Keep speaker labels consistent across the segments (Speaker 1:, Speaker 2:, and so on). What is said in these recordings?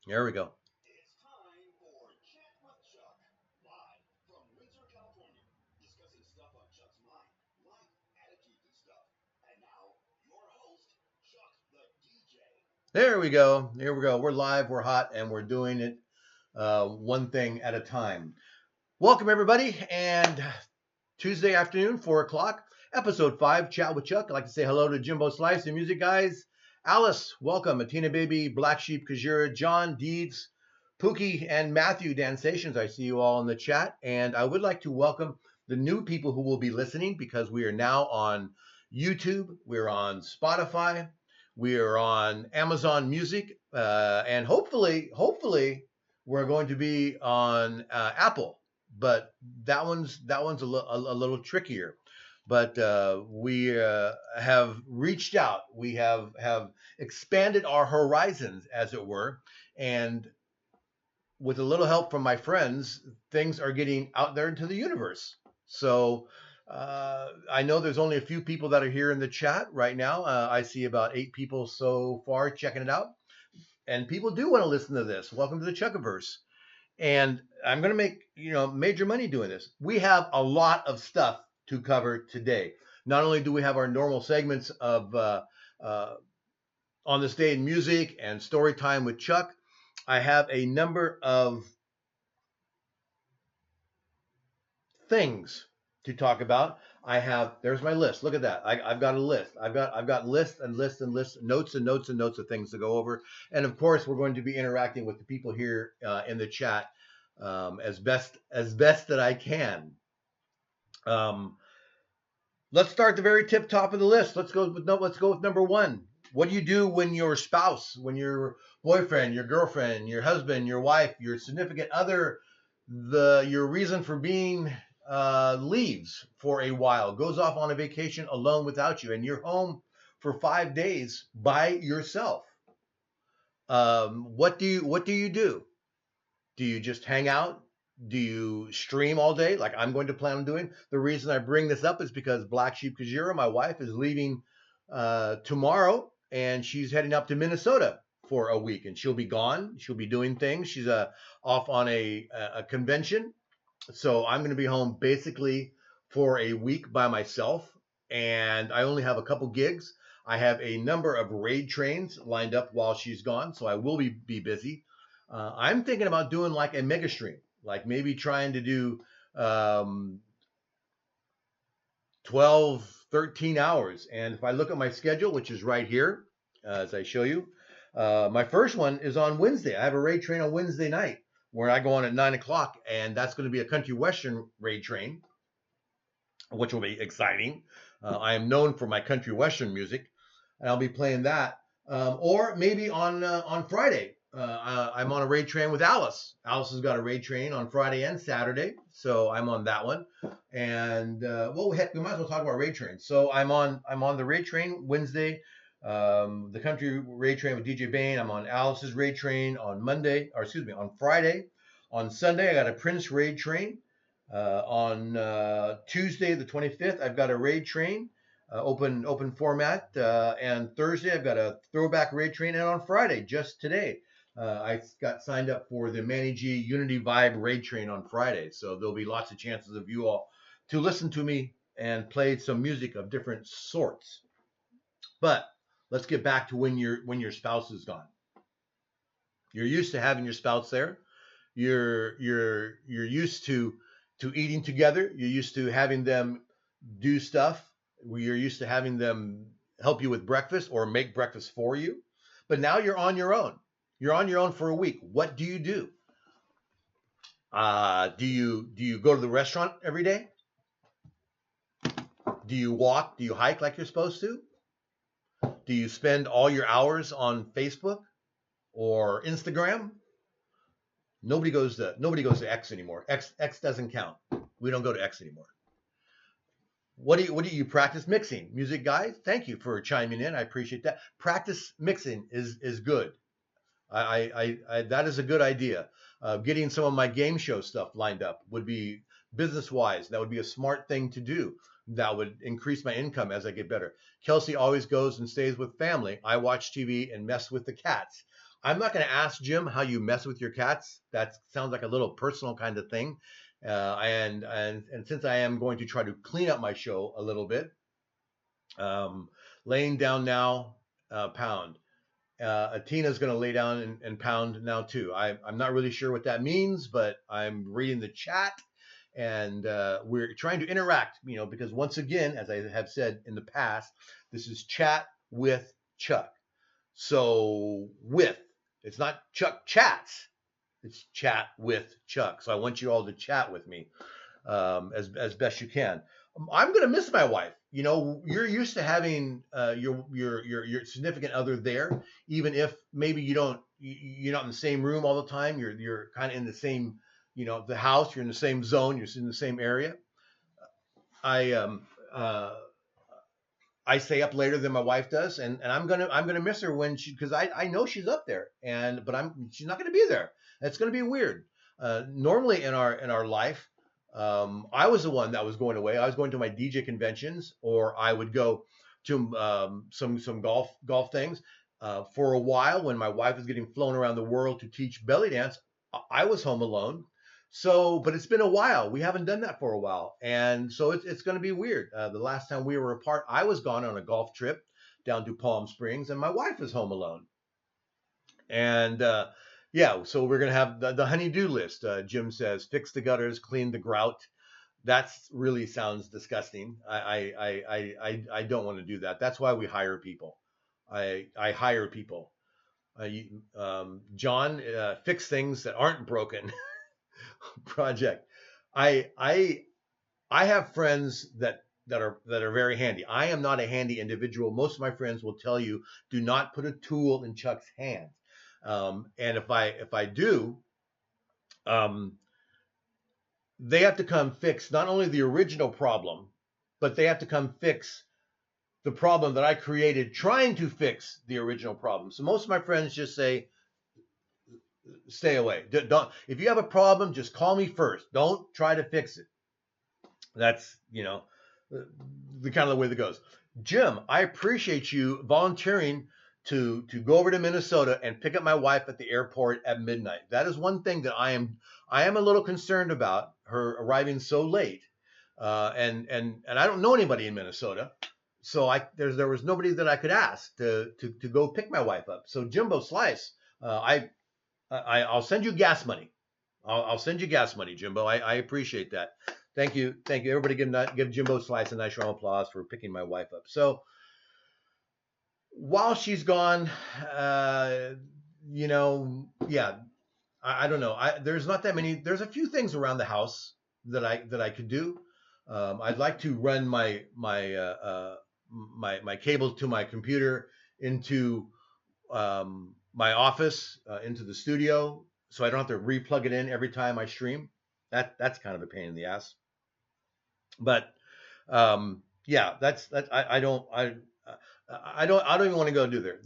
Speaker 1: There we go.
Speaker 2: It's time for Chat with Chuck, live from Windsor, California, discussing stuff on Chuck's mind, life, attitudes, and stuff. And now, your host, Chuck the DJ.
Speaker 1: There we go. Here we go. We're live, we're hot, and we're doing it one thing at a time. Welcome, everybody. And Tuesday afternoon, 4 o'clock, episode 5, Chat with Chuck. I'd like to say hello to Jimbo Slice, the music guys. Alice, welcome. Atina Baby, Black Sheep, Kajura, John, Deeds, Pookie, and Matthew Dansations. I see you all in the chat. And I would like to welcome the new people who will be listening because we are now on YouTube, we're on Spotify, we are on Amazon Music, and hopefully, we're going to be on Apple. But that one's a little trickier. But we have reached out. We have expanded our horizons, as it were, and with a little help from my friends, things are getting out there into the universe. So I know there's only a few people that are here in the chat right now. I see about 8 people so far checking it out, and people do want to listen to this. Welcome to the Chuckiverse, and I'm going to make major money doing this. We have a lot of stuff to cover today. Not only do we have our normal segments of uh, on this day in music and story time with Chuck, I have a number of things to talk about. I have there's my list. Look at that. I've got a list. I've got lists and lists and lists, notes and notes and notes of things to go over. And of course, we're going to be interacting with the people here in the chat as best that I can. Um, let's start the very tip top of the list. Let's go with number one. What do you do when your spouse, when your boyfriend, your girlfriend, your husband, your wife, your significant other, your reason for being leaves for a while, goes off on a vacation alone without you, and you're home for 5 days by yourself? What do you do? Do you just hang out? Do you stream all day like I'm going to plan on doing? The reason I bring this up is because Black Sheep Kajira, my wife, is leaving tomorrow, and she's heading up to Minnesota for a week, and she'll be gone. She'll be doing things. She's off on a convention, so I'm going to be home basically for a week by myself, and I only have a couple gigs. I have a number of raid trains lined up while she's gone, so I will be busy. I'm thinking about doing like a mega stream, like maybe trying to do um, 12, 13 hours. And if I look at my schedule, which is right here, as I show you, my first one is on Wednesday. I have a raid train on Wednesday night where I go on at 9 o'clock, and that's going to be a country western raid train, which will be exciting. I am known for my country western music, and I'll be playing that. Or maybe on Friday, I'm on a raid train with Alice. Alice has got a raid train on Friday and Saturday, so I'm on that one. And well, heck, we might as well talk about raid trains. So I'm on the raid train Wednesday, the country raid train with DJ Bain. I'm on Alice's raid train on Monday, or excuse me, on Friday. On Sunday, I got a Prince raid train. On Tuesday, the 25th, I've got a raid train, open format, and Thursday I've got a throwback raid train, and on Friday, just today, I got signed up for the Manny G Unity Vibe raid train on Friday. So there'll be lots of chances of you all to listen to me and play some music of different sorts. But let's get back to when your spouse is gone. You're used to having your spouse there. You're used to eating together. You're used to having them do stuff. You're used to having them help you with breakfast or make breakfast for you. But now you're on your own. You're on your own for a week. What do you do? Do you go to the restaurant every day? Do you walk? Do you hike like you're supposed to? Do you spend all your hours on Facebook or Instagram? Nobody goes to X anymore. X doesn't count. We don't go to X anymore. What do you practice mixing? Music guys, thank you for chiming in. I appreciate that. Practice mixing is good. I that is a good idea. Getting some of my game show stuff lined up would be business wise. That would be a smart thing to do. That would increase my income as I get better. Kelsey always goes and stays with family. I watch TV and mess with the cats. I'm not going to ask Jim how you mess with your cats. That sounds like a little personal kind of thing. And since I am going to try to clean up my show a little bit, um, laying down now, pound. Atina's going to lay down and pound now too. I'm not really sure what that means, but I'm reading the chat, and we're trying to interact. Because once again, as I have said in the past, this is chat with Chuck. So with, it's not Chuck chats, it's chat with Chuck. So I want you all to chat with me, as best you can. I'm gonna miss my wife. You're used to having your significant other there, even if maybe you're not in the same room all the time. You're kind of in the same, the house. You're in the same zone. You're in the same area. I uh, I stay up later than my wife does, and I'm gonna miss her when because I know she's up there, but she's not gonna be there. It's gonna be weird. Normally in our life, I was the one that was going away. I was going to my DJ conventions, or I would go to some golf things. For a while, when my wife was getting flown around the world to teach belly dance, I was home alone. So, but it's been a while. We haven't done that for a while, and so it's going to be weird. The last time we were apart, I was gone on a golf trip down to Palm Springs, and my wife was home alone. And yeah, so we're going to have the honey-do list. Jim says, fix the gutters, clean the grout. That really sounds disgusting. I don't want to do that. That's why we hire people. I hire people. John, fix things that aren't broken. Project. I I I have friends that are very handy. I am not a handy individual. Most of my friends will tell you, do not put a tool in Chuck's hands. And if I do, um, they have to come fix not only the original problem, but they have to come fix the problem that I created trying to fix the original problem. So most of my friends just say, stay away. Don't. If you have a problem, just call me first. Don't try to fix it. That's the kind of the way that goes. Jim, I appreciate you volunteering to go over to Minnesota and pick up my wife at the airport at midnight. That is one thing that I am a little concerned about her arriving so late. And I don't know anybody in Minnesota, so there was nobody that I could ask to go pick my wife up. So Jimbo Slice, I'll send you gas money. I'll send you gas money, Jimbo. I appreciate that. Thank you. Thank you. Everybody give Jimbo Slice a nice round of applause for picking my wife up. So while she's gone, yeah, I don't know. There's not that many. There's a few things around the house that I could do. I'd like to run my cable to my computer into my office, into the studio, so I don't have to replug it in every time I stream. That's kind of a pain in the ass. But yeah, I don't even want to go do there.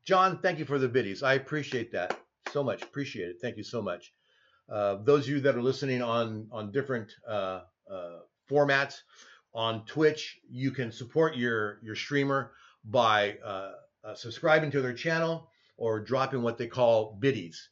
Speaker 1: John, thank you for the biddies. I appreciate that so much. Appreciate it. Thank you so much. Those of you that are listening on different formats on Twitch, you can support your streamer by subscribing to their channel or dropping what they call biddies.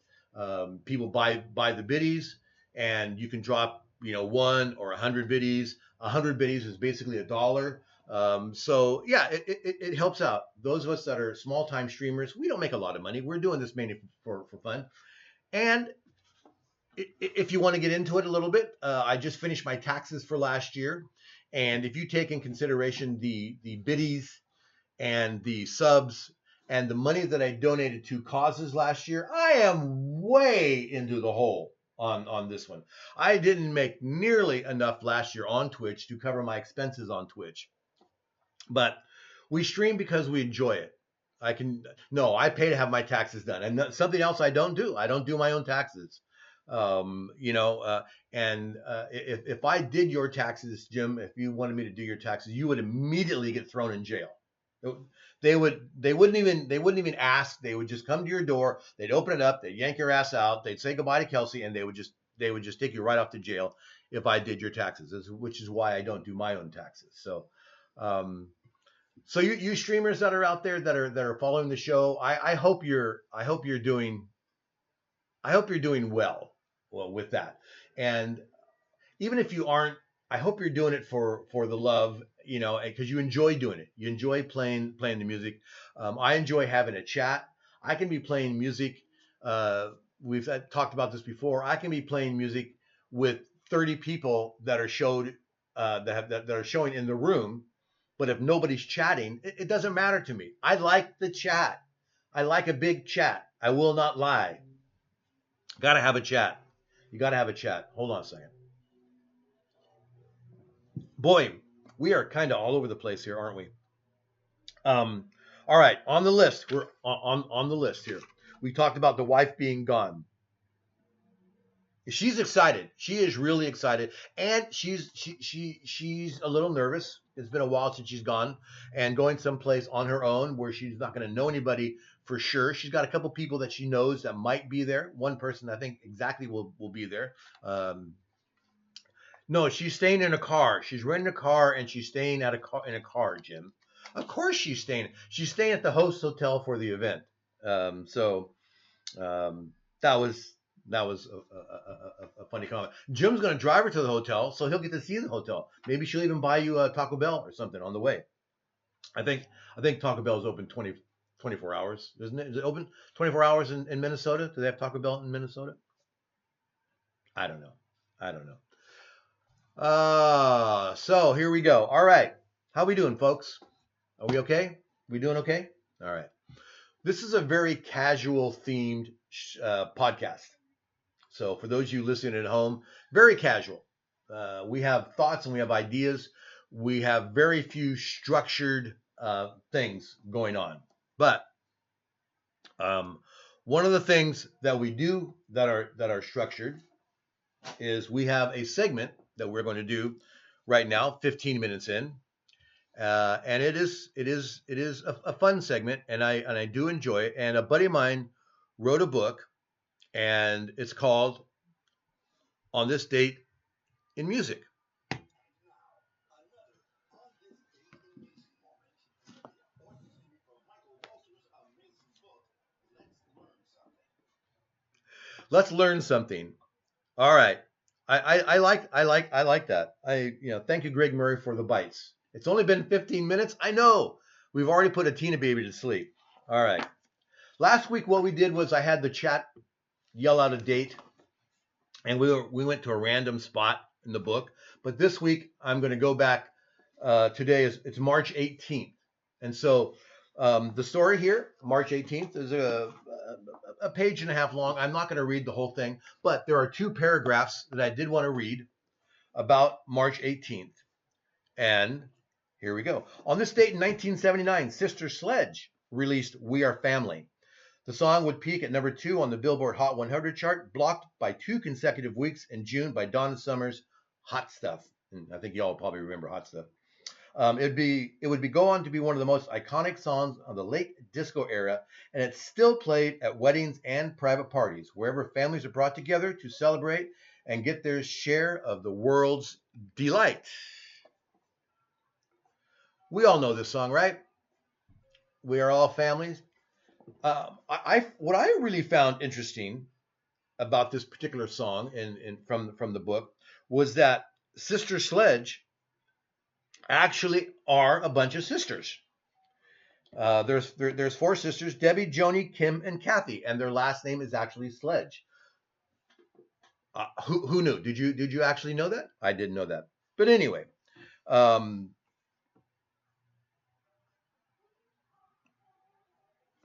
Speaker 1: People buy the biddies, and you can drop one or 100 biddies. 100 biddies is basically $1. So yeah, it helps out those of us that are small time streamers. We don't make a lot of money. We're doing this mainly for fun. And if you want to get into it a little bit, I just finished my taxes for last year, and if you take in consideration the biddies and the subs and the money that I donated to causes last year, I am way into the hole on this one. I didn't make nearly enough last year on Twitch to cover my expenses on Twitch, but we stream because we enjoy it. I pay to have my taxes done, and something else I don't do. I don't do my own taxes. Um, you know, uh, and if I did your taxes, Jim, if you wanted me to do your taxes, you would immediately get thrown in jail. They wouldn't even ask. They would just come to your door. They'd open it up. They'd yank your ass out. They'd say goodbye to Kelsey, and they would just take you right off to jail if I did your taxes. Which is why I don't do my own taxes. So, um, So you streamers that are out there that are following the show, I hope you're doing well with that. And even if you aren't, I hope you're doing it for the love, because you enjoy doing it. You enjoy playing the music. I enjoy having a chat. I can be playing music. Uh, we've talked about this before. I can be playing music with 30 people that are showed that are showing in the room, but if nobody's chatting, it doesn't matter to me. I like the chat. I like a big chat. I will not lie. Got to have a chat. You got to have a chat. Hold on a second. Boy, we are kind of all over the place here, aren't we? Um, all right, on the list. We're on the list here. We talked about the wife being gone. She's excited. She is really excited, and she's a little nervous. It's been a while since she's gone and going someplace on her own where she's not going to know anybody for sure. She's got a couple people that she knows that might be there. One person I think exactly will be there. No, she's staying in a car. She's renting a car and she's staying at a car in a car, Jim. Of course she's staying. She's staying at the host hotel for the event. So that was a funny comment. Jim's going to drive her to the hotel, so he'll get to see the hotel. Maybe she'll even buy you a Taco Bell or something on the way. I think I think Taco Bell is open 24 hours, isn't it? Is it open 24 hours in Minnesota? Do they have Taco Bell in Minnesota? I don't know. I don't know. So here we go. All right. How we doing, folks? Are we okay? We doing okay? All right. This is a very casual themed podcast. So for those of you listening at home, very casual. We have thoughts and we have ideas. We have very few structured things going on. But um, one of the things that we do that are structured is we have a segment that we're going to do right now, 15 minutes in, and it is a fun segment, and I do enjoy it. And a buddy of mine wrote a book, and it's called "On This Date in Music." Let's learn something. All right. I like that. Thank you, Greg Murray, for the bites. It's only been 15 minutes. I know. We've already put a Tina baby to sleep. All right. Last week, what we did was I had the chat yell out a date, and we went to a random spot in the book. But this week, I'm going to go back. Today it's March 18th, and so the story here, March 18th, is a page and a half long. I'm not going to read the whole thing, but there are two paragraphs that I did want to read about March 18th. And here we go. On this date in 1979, Sister Sledge released "We Are Family." The song would peak at number 2 on the Billboard Hot 100 chart, blocked by 2 consecutive weeks in June by Donna Summer's "Hot Stuff." And I think y'all probably remember "Hot Stuff." It would be go on to be one of the most iconic songs of the late disco era, and it's still played at weddings and private parties, wherever families are brought together to celebrate and get their share of the world's delight. We all know this song, right? We are all families. What I really found interesting about this particular song from the book was that Sister Sledge actually are a bunch of sisters. There's 4 sisters: Debbie, Joni, Kim, and Kathy, and their last name is actually Sledge. Who knew? Did you actually know that? I didn't know that. But anyway, um,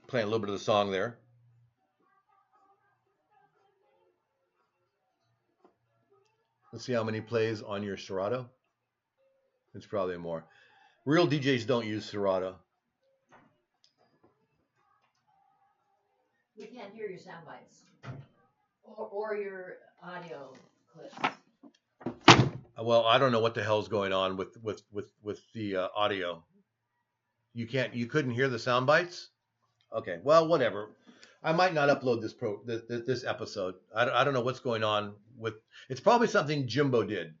Speaker 1: playing a little bit of the song there. Let's see how many plays on your Serato. It's probably more. Real DJs don't use Serato.
Speaker 3: We can't hear your sound bites or your audio clips.
Speaker 1: Well, I don't know what the hell's going on with the audio. You couldn't hear the sound bites. Okay, well, whatever. I might not upload this episode. I don't know what's going on with. It's probably something Jimbo did.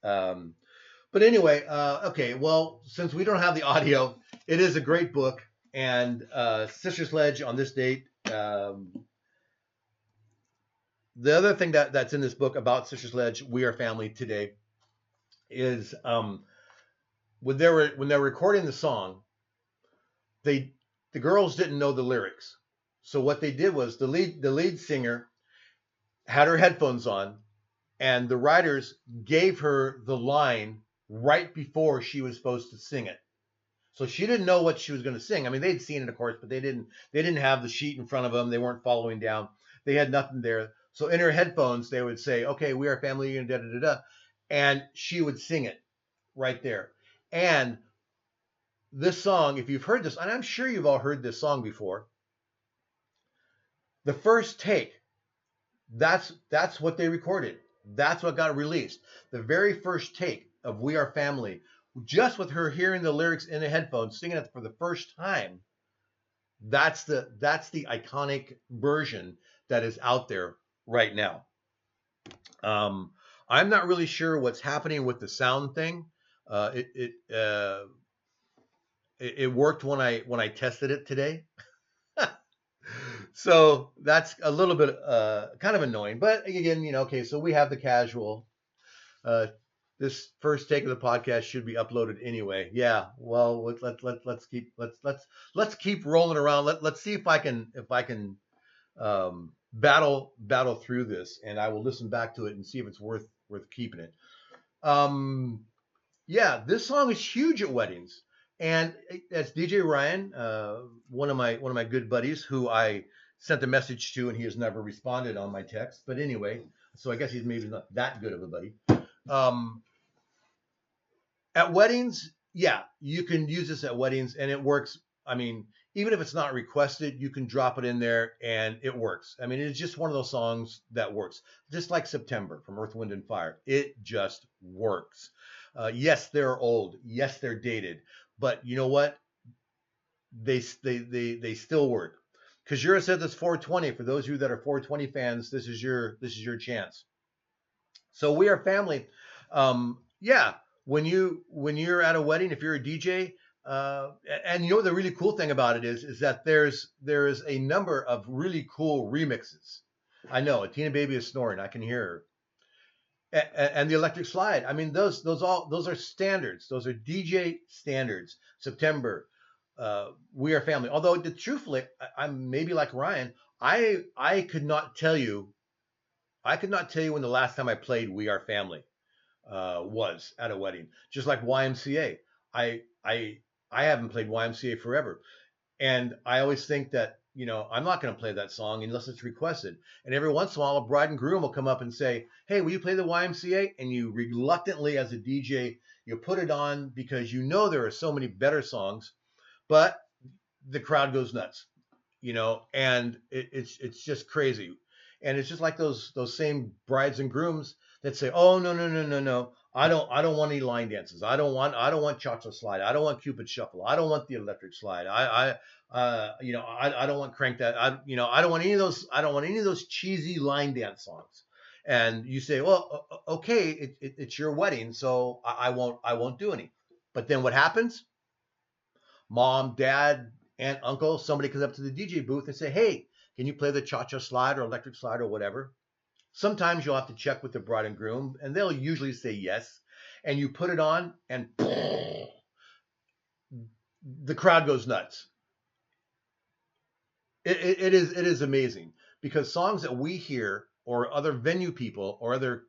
Speaker 1: Um, But anyway, okay. Well, since we don't have the audio, it is a great book. And Sister Sledge on this date. The other thing that's in this book about Sister Sledge, We Are Family Today, is when they were recording the song, they the girls didn't know the lyrics. So what they did was the lead singer had her headphones on, and the writers gave her the line right before she was supposed to sing it. So she didn't know what she was going to sing. I mean, they'd seen it, of course, but they didn't have the sheet in front of them. They weren't following down. They had nothing there. So in her headphones, they would say, "Okay, we are family," and da da da da, and she would sing it right there. And this song, if you've heard this, and I'm sure you've all heard this song before, the first take, that's what they recorded. That's what got released. The very first take of We Are Family, just with her hearing the lyrics in the headphones, singing it for the first time, that's the iconic version that is out there right now. Um, I'm not really sure what's happening with the sound thing. Uh, it it, uh, it worked when I tested it today. So that's a little bit kind of annoying. But again, okay, so we have the casual. Uh, this first take of the podcast should be uploaded anyway. Yeah. Well, let's keep rolling around. Let's see if I can battle through this, and I will listen back to it and see if it's worth keeping it. Um, yeah, this song is huge at weddings, and that's DJ Ryan, one of my good buddies, who I sent a message to, and he has never responded on my text. But anyway, so I guess he's maybe not that good of a buddy. Um, at weddings, yeah, you can use this at weddings, and it works. I mean, even if it's not requested, you can drop it in there, and it works. I mean, it's just one of those songs that works, just like September from Earth, Wind, and Fire. It just works. Yes, they're old. Yes, they're dated. But you know what? They still work. Kajura said this 420. For those of you that are 420 fans, this is your chance. So We Are Family. Yeah, when you're at a wedding, if you're a DJ, and you know the really cool thing about it is that there is a number of really cool remixes. I know Tina Baby is snoring. I can hear her. And the Electric Slide. I mean, those are standards. Those are DJ standards. September, We Are Family. Although, truthfully, I'm maybe like Ryan. I could not tell you. I could not tell you when the last time I played We Are Family was at a wedding. Just like YMCA. I I I haven't played YMCA forever. And I always think that, I'm not going to play that song unless it's requested. And every once in a while, a bride and groom will come up and say, "Hey, will you play the YMCA?" And you reluctantly, as a DJ, you put it on because you know there are so many better songs, but the crowd goes nuts, and it's just crazy. And it's just like those same brides and grooms that say, "Oh, no, no, no, no, no. I don't want any line dances. I don't want cha-cha slide. I don't want Cupid shuffle. I don't want the electric slide. I don't want crank that. I don't want any of those. I don't want any of those cheesy line dance songs." And you say, "Well, okay, it's your wedding, so I won't do any." But then what happens? Mom, dad, aunt, uncle, somebody comes up to the DJ booth and say, "Hey, can you play the cha-cha slide or electric slide or whatever?" Sometimes you'll have to check with the bride and groom, and they'll usually say yes. And you put it on, and the crowd goes nuts. It is amazing because songs that we hear, or other venue people, or other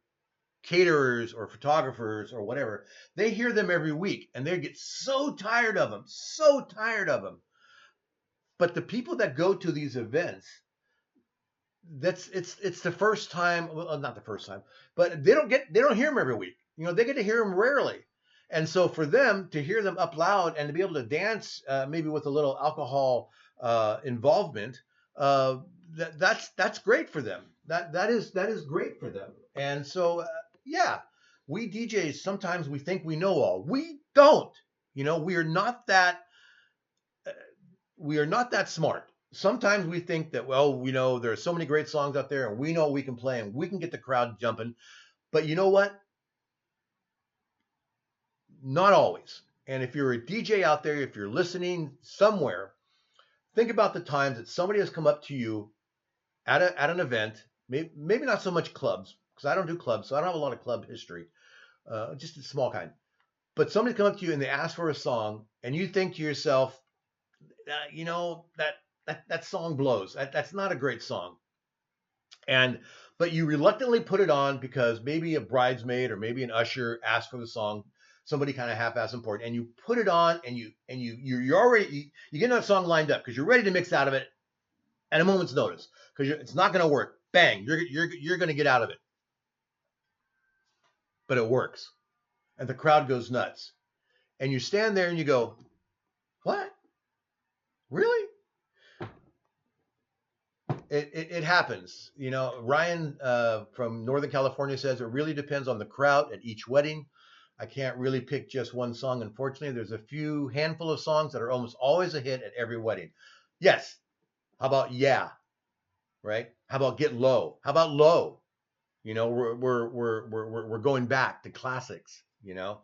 Speaker 1: caterers or photographers or whatever, they hear them every week, and they get so tired of them. But the people that go to these events, it's the first time, well, not the first time, but they don't hear them every week. They get to hear them rarely. And so for them to hear them up loud and to be able to dance, maybe with a little alcohol involvement, uh, that's great for them. That is great for them. And so, yeah, we DJs, sometimes we think we know all. We don't. We are not that smart. Sometimes we think that, well, there are so many great songs out there, and we know we can play, and we can get the crowd jumping. But you know what? not always. And if you're a DJ out there, if you're listening somewhere, think about the times that somebody has come up to you at an event, maybe not so much clubs, because I don't do clubs, so I don't have a lot of club history, just a small kind. But somebody's come up to you and they ask for a song, and you think to yourself, you know, that song blows. That's not a great song. And but you reluctantly put it on because maybe a bridesmaid or maybe an usher asked for the song, somebody kind of half-ass important, and you put it on and you're already you get that song lined up because you're ready to mix out of it at a moment's notice because it's not going to work. Bang, you're going to get out of it, but it works, and the crowd goes nuts, and you stand there and you go, "What? Really?" It happens. You know, Ryan from Northern California says it really depends on the crowd at each wedding. I can't really pick just one song, unfortunately. There's a few handful of songs that are almost always a hit at every wedding. Yes. How about Yeah? Right? How about Get Low? How about Low? You know, we're going back to classics. You know,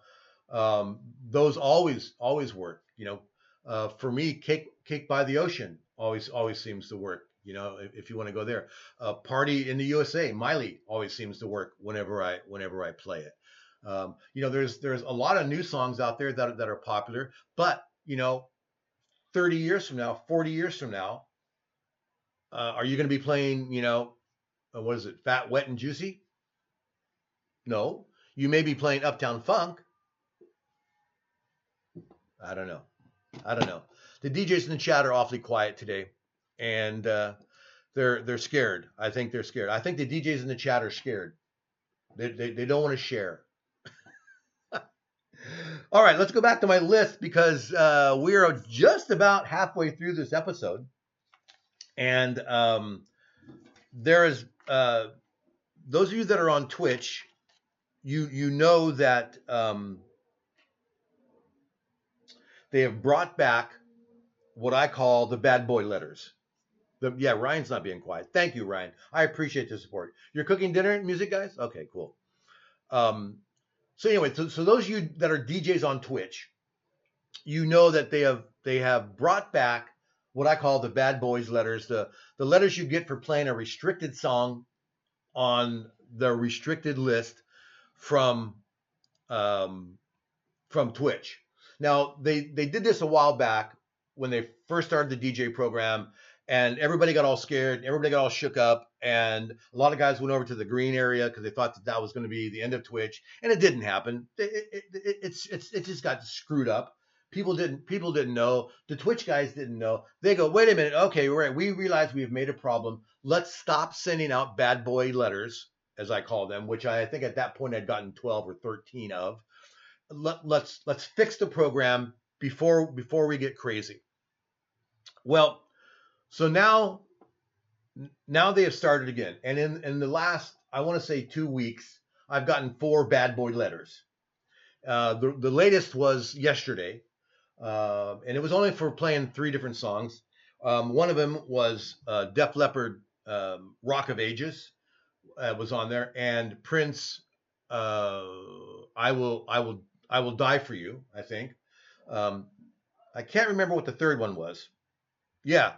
Speaker 1: those always work. You know, for me, Cake by the Ocean always seems to work. You know, if you want to go there, Party in the USA, Miley always seems to work whenever I play it. You know, there's a lot of new songs out there that are popular, but you know, 30 years from now, 40 years from now, are you going to be playing? You know, what is it? Fat, Wet, and Juicy? No, you may be playing Uptown Funk. I don't know. I don't know. The DJs in the chat are awfully quiet today, and they're scared. I think they're scared. I think the DJs in the chat are scared. They don't want to share. All right, let's go back to my list because we are just about halfway through this episode, and there is those of you that are on Twitch, you know that they have brought back what I call the bad boy letters. Yeah, Ryan's not being quiet. Thank you, Ryan. I appreciate the support. You're cooking dinner and music, guys? Okay, cool. So anyway, so those of you that are DJs on Twitch, you know that they have brought back what I call the bad boys letters, the letters you get for playing a restricted song on the restricted list from um, from Twitch. Now they did this a while back when they first started the DJ program, and everybody got all scared, everybody got all shook up, and a lot of guys went over to the green area because they thought that was going to be the end of Twitch, and it didn't happen. It just got screwed up. People didn't know. The Twitch guys didn't know. They go, wait a minute, okay, right. We realize we have made a problem. Let's stop sending out bad boy letters, as I call them, which I think at that point I'd gotten 12 or 13 of. Let's fix the program before we get crazy. Well, so now they have started again, and in the last, I want to say 2 weeks, I've gotten 4 bad boy letters. The latest was yesterday, and it was only for playing 3 different songs. One of them was Def Leppard, Rock of Ages, was on there, and Prince, I will die for you, I think. I can't remember what the third one was. Yeah,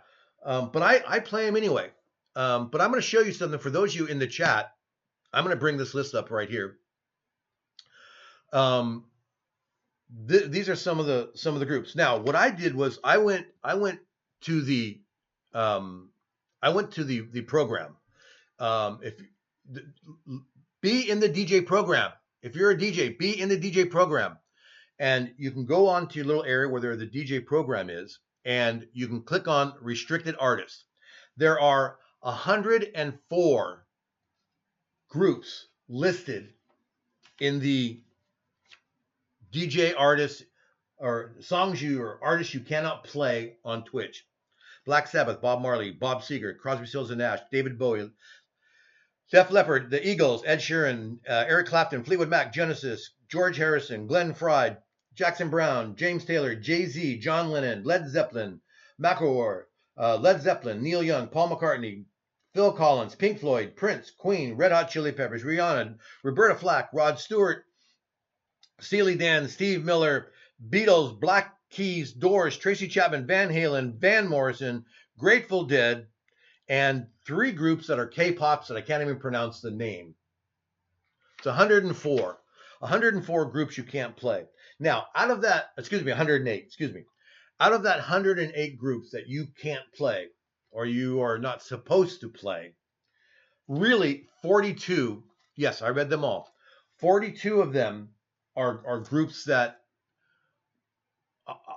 Speaker 1: but I play them anyway. But I'm going to show you something for those of you in the chat. I'm going to bring this list up right here. These are some of the groups. Now, what I did was I went to the program. Be in the DJ program. If you're a DJ, be in the DJ program, and you can go on to your little area where the DJ program is, and you can click on restricted artists. There are 104 groups listed in the DJ artists or songs or artists you cannot play on Twitch. Black Sabbath, Bob Marley, Bob Seger, Crosby, Stills and Nash, David Bowie, Def Leppard, The Eagles, Ed Sheeran, Eric Clapton, Fleetwood Mac, Genesis, George Harrison, Glenn Frey, Jackson Brown, James Taylor, Jay-Z, John Lennon, Led Zeppelin, Macklemore, Led Zeppelin, Neil Young, Paul McCartney, Phil Collins, Pink Floyd, Prince, Queen, Red Hot Chili Peppers, Rihanna, Roberta Flack, Rod Stewart, Steely Dan, Steve Miller, Beatles, Black Keys, Doors, Tracy Chapman, Van Halen, Van Morrison, Grateful Dead, and 3 groups that are K-pops that I can't even pronounce the name. It's 104. 104 groups you can't play. Now, out of that, 108, out of that 108 groups that you can't play or you are not supposed to play, really 42, yes, I read them all. 42 of them are groups that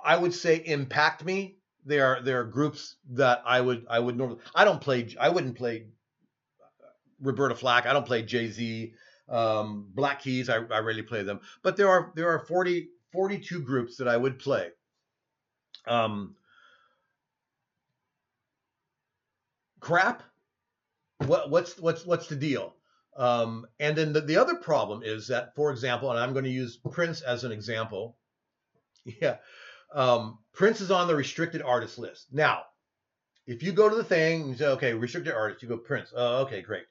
Speaker 1: I would say impact me. They are groups that I would normally I wouldn't play Roberta Flack. I don't play Jay-Z. Black Keys, I rarely play them. But there are 42 groups that I would play. Crap. What's the deal? And then the other problem is that, for example, and I'm going to use Prince as an example. Yeah, Prince is on the restricted artist list. Now, if you go to the thing and you say, okay, restricted artist, you go Prince. Oh, okay, great.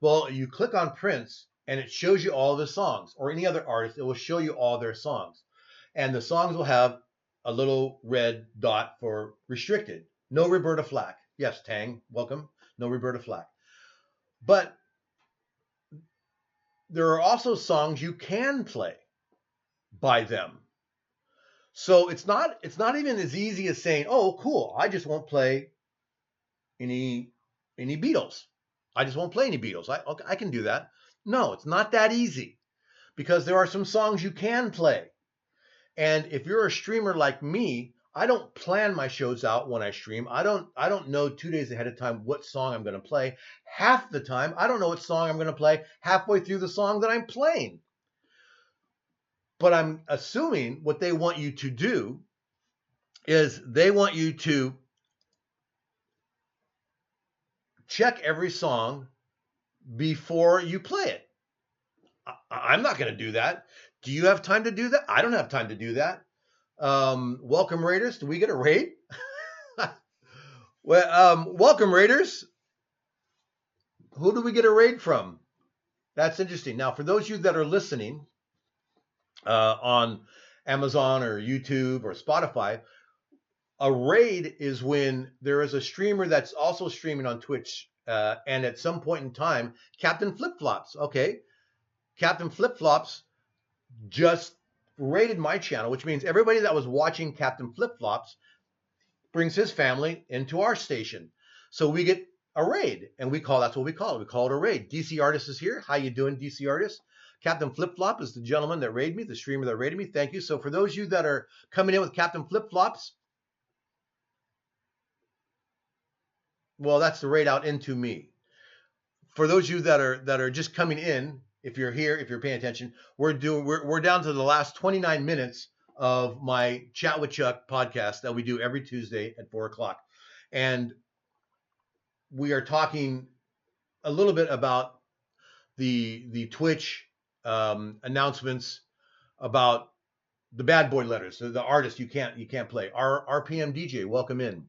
Speaker 1: Well, you click on Prince and it shows you all the songs, or any other artist, it will show you all their songs. And the songs will have a little red dot for restricted. No Roberta Flack. Yes, Tang, welcome. No Roberta Flack. But there are also songs you can play by them. So it's not even as easy as saying, "Oh, cool, I just won't play any Beatles. I just won't play any Beatles. I can do that." No, it's not that easy because there are some songs you can play. And if you're a streamer like me, I don't plan my shows out when I stream. I don't know 2 days ahead of time what song I'm going to play. Half the time, I don't know what song I'm going to play halfway through the song that I'm playing. But I'm assuming what they want you to do is they want you to check every song before you play it. I'm not going to do that. Do you have time to do that? I don't have time to do that. Welcome Raiders. Do we get a raid? Well, welcome Raiders. Who do we get a raid from? That's interesting. Now, for those of you that are listening on Amazon or YouTube or Spotify, a raid is when there is a streamer that's also streaming on Twitch, and at some point in time, Captain Flip Flops. Okay, Captain Flip Flops just raided my channel, which means everybody that was watching Captain Flip Flops brings his family into our station. So we get a raid, and that's what we call it. We call it a raid. DC Artist is here. How you doing, DC Artist? Captain Flip Flop is the gentleman that raided me, the streamer that raided me. Thank you. So for those of you that are coming in with Captain Flip Flops, well, that's the raid out into me. For those of you that are just coming in, if you're here, if you're paying attention, we're down to the last 29 minutes of my Chat with Chuck podcast that we do every Tuesday at 4:00, and we are talking a little bit about the Twitch announcements about the bad boy letters, so the artist you can't play. Our RPM DJ, welcome in,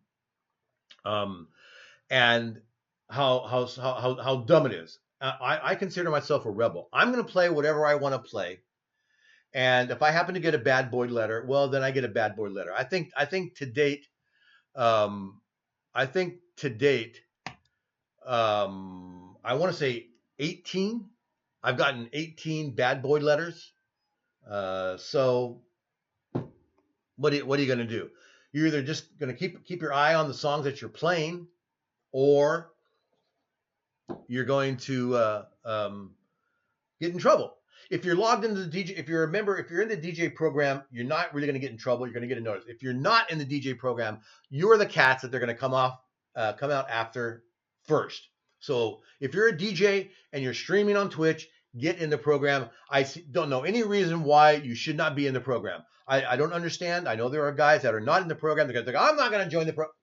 Speaker 1: and how dumb it is. I consider myself a rebel. I'm going to play whatever I want to play, and if I happen to get a bad boy letter, well, then I get a bad boy letter. I think to date, I think to date, I want to say 18. I've gotten 18 bad boy letters. So what are you going to do? You're either just going to keep your eye on the songs that you're playing, or you're going to get in trouble. If you're logged into the DJ, if you're a member, if you're in the DJ program, you're not really going to get in trouble. You're going to get a notice. If you're not in the DJ program, you're the cats that they're going to come out after first. So if you're a DJ and you're streaming on Twitch, get in the program. Don't know any reason why you should not be in the program. I don't understand. I know there are guys that are not in the program. They're going to think, I'm not going to join the program.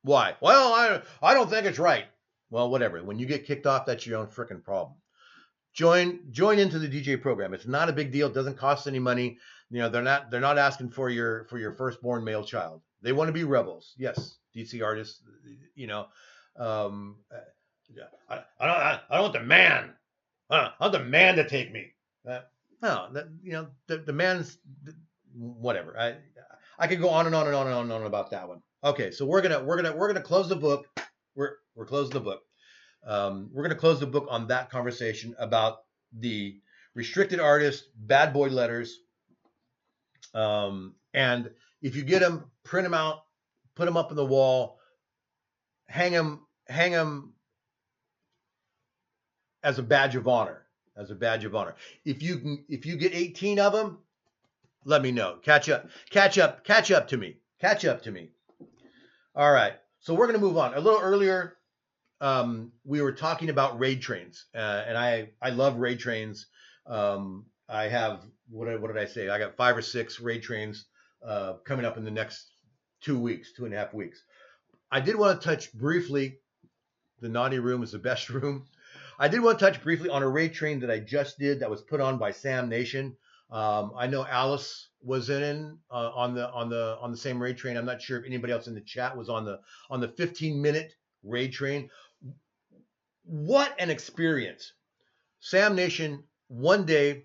Speaker 1: Why? Well, I don't think it's right. Well, whatever. When you get kicked off, that's your own freaking problem. Join into the DJ program. It's not a big deal. It doesn't cost any money. You know, they're not asking for your firstborn male child. They want to be rebels. Yes, DC Artists. You know, I don't want the man. I want the man to take me. No, the man's whatever. I could go on and on and on and on and on about that one. Okay, so we're gonna close the book. We're closing the book. We're gonna close the book on that conversation about the restricted artist, bad boy letters. And if you get them, print them out, put them up on the wall, hang them as a badge of honor. As a badge of honor. If you get 18 of them, let me know. Catch up to me. Catch up to me. All right. So we're going to move on. A little earlier, we were talking about raid trains, and I love raid trains. I have what did I say? I got 5 or 6 raid trains coming up in the next 2 weeks, 2.5 weeks. I did want to touch briefly. The naughty room is the best room. I did want to touch briefly on a raid train that I just did that was put on by Sam Nation. I know Alice was in on the same raid train. I'm not sure if anybody else in the chat was on the 15-minute raid train. What an experience! Sam Nation one day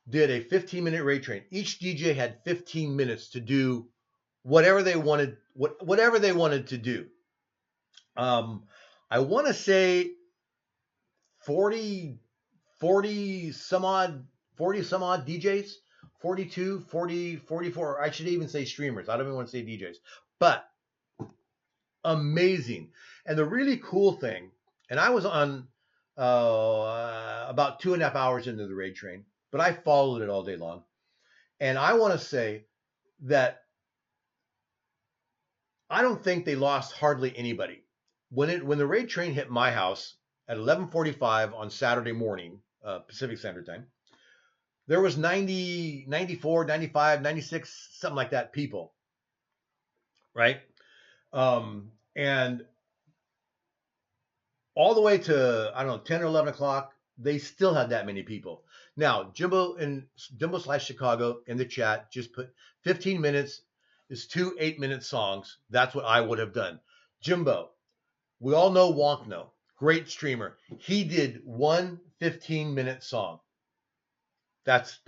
Speaker 1: did a 15-minute raid train. Each DJ had 15 minutes to do whatever they wanted to do. I want to say 40 some odd DJs, 42, 40, 44. I should even say streamers. I don't even want to say DJs. But amazing. And the really cool thing, and I was on about 2.5 hours into the raid train, but I followed it all day long. And I want to say that I don't think they lost hardly anybody. When the raid train hit my house at 11:45 on Saturday morning, Pacific Standard Time, there was 90, 94, 95, 96, something like that people, right? And all the way to, I don't know, 10 or 11 o'clock, they still had that many people. Now, Jimbo/Chicago in the chat just put 15 minutes is 2 8-minute songs. That's what I would have done. Jimbo, we all know Wonkno, great streamer. He did one 15-minute song. That's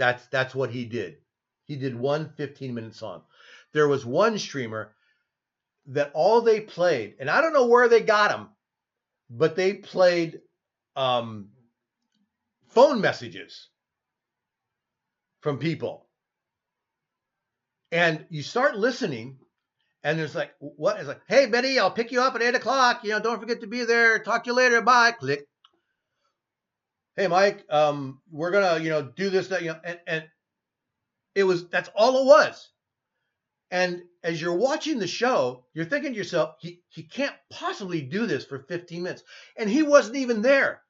Speaker 1: what he did. He did one 15-minute song. There was one streamer that all they played, and I don't know where they got them, but they played phone messages from people. And you start listening, and there's like, what? It's like, hey, Betty, I'll pick you up at 8 o'clock. Don't forget to be there. Talk to you later. Bye. Click. Hey, Mike, we're going to, do this, that, and that's all it was. And as you're watching the show, you're thinking to yourself, he can't possibly do this for 15 minutes. And he wasn't even there.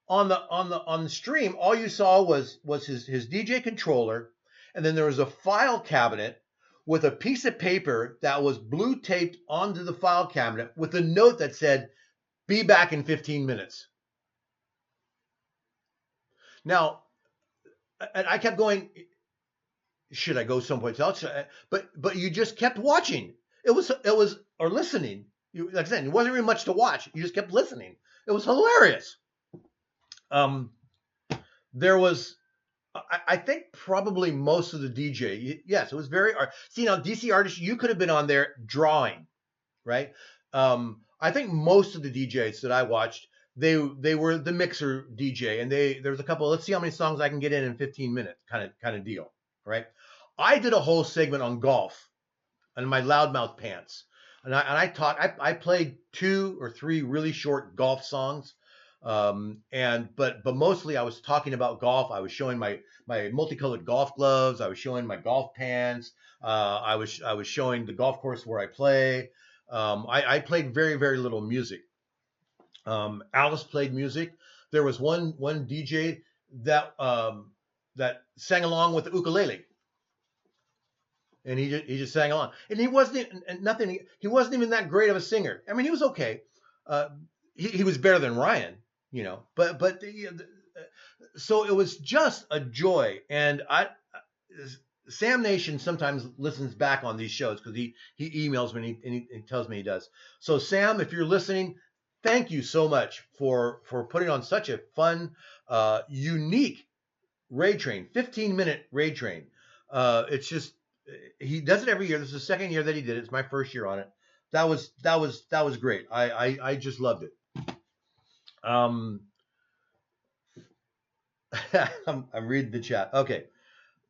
Speaker 1: On the stream, all you saw was his DJ controller, and then there was a file cabinet with a piece of paper that was blue taped onto the file cabinet with a note that said, "Be back in 15 minutes." Now, I kept going, should I go someplace else? But you just kept watching. It was or listening. Like I said, it wasn't really much to watch. You just kept listening. It was hilarious. There was, I think, probably most of the DJ. Yes, it was very. See, now DC artists, you could have been on there drawing, right? I think most of the DJs that I watched, they were the mixer DJ, and there was a couple. Let's see how many songs I can get in 15 minutes, kind of deal, right? I did a whole segment on golf, and my loudmouth pants, and I played 2 or 3 really short golf songs. But mostly I was talking about golf. I was showing my multicolored golf gloves. I was showing my golf pants. I was showing the golf course where I play. I played very, very little music. Alice played music. There was one DJ that sang along with the ukulele, and he just sang along. And he wasn't nothing. He wasn't even that great of a singer. I mean, he was okay. He was better than Ryan. But so it was just a joy. And Sam Nation sometimes listens back on these shows because he emails me and he tells me he does. So Sam, if you're listening, thank you so much for putting on such a fun, unique raid train, 15-minute raid train. It's just he does it every year. This is the second year that he did it. It's my first year on it. That was great. I just loved it. Um, I'm reading the chat. Okay.